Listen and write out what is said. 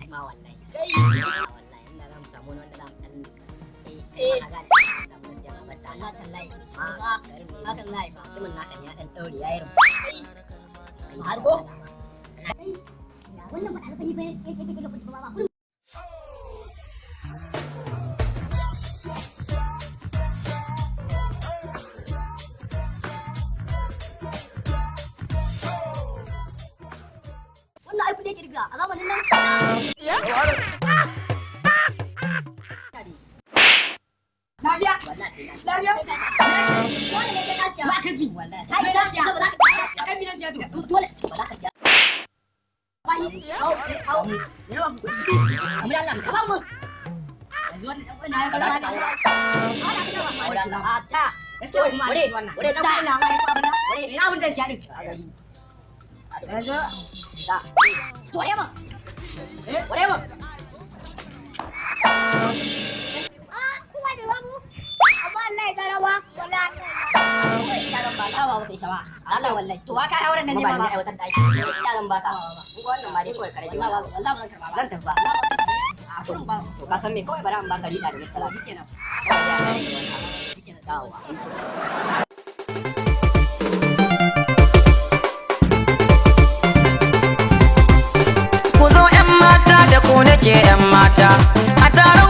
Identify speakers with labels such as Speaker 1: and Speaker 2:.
Speaker 1: ma wallahi.
Speaker 2: Kai.
Speaker 1: Wallahi inda za mu samu wanda za mu dan a gane samu da jama'a bata
Speaker 2: Allah tallahi.
Speaker 1: ma garin ne
Speaker 2: Hakan lai ba.
Speaker 1: mutumin naka ne ya dan daure yayi rum.
Speaker 2: Kai. Harbo.
Speaker 3: Kai. Wannan ba alfani ba yake daga kuɗi ba ba. Wannan ai kuɗi yake riga a zamanin nan. Lafiya.
Speaker 1: Wallahi
Speaker 3: Lafiya.
Speaker 2: Dole ne sai ka siya.
Speaker 3: Ba ka bi.
Speaker 1: wallahi
Speaker 2: Kai ka siya ba za ka siya.
Speaker 3: Akan bi na siya to.
Speaker 2: Dole.
Speaker 1: ba za ka siya
Speaker 2: Bai. Au.
Speaker 3: Yawa mu kuɗi.
Speaker 1: amma Allah mu
Speaker 2: Ba mu.
Speaker 3: Yanzu wannan ya
Speaker 1: ba za
Speaker 3: bala.
Speaker 1: ka aura
Speaker 3: Ana ka ba.
Speaker 1: aura na
Speaker 3: A ta. Gaskiya kuma
Speaker 1: Wure,
Speaker 3: shi wannan.
Speaker 1: wure,
Speaker 3: Ta ina ma ya kwa bana.
Speaker 1: Wure.
Speaker 3: Ina mun da siya din. Yanzu
Speaker 1: da
Speaker 2: To ya ma.
Speaker 1: wure mu
Speaker 3: kuma da babu. Amma Allah ya sarawa. Wallahi.
Speaker 2: Ba ba bai sawa. Allah wallahi. To wa ka auren nan ne
Speaker 1: ba ni
Speaker 2: ma.
Speaker 1: aiwatar da ake ina zan baka in ga wannan ma dai kawai ka rage
Speaker 2: Allah ba Allah ba karba ba.
Speaker 1: zan tafi ba
Speaker 2: A kurin ba.
Speaker 1: to ka san me kawai bari an baka rida da mutala
Speaker 2: Shikenan.
Speaker 1: kawai ya rage wannan abu
Speaker 2: Shikenan.
Speaker 1: sawa
Speaker 4: Ku zo 'yan mata da ku nake 'yan mata a taron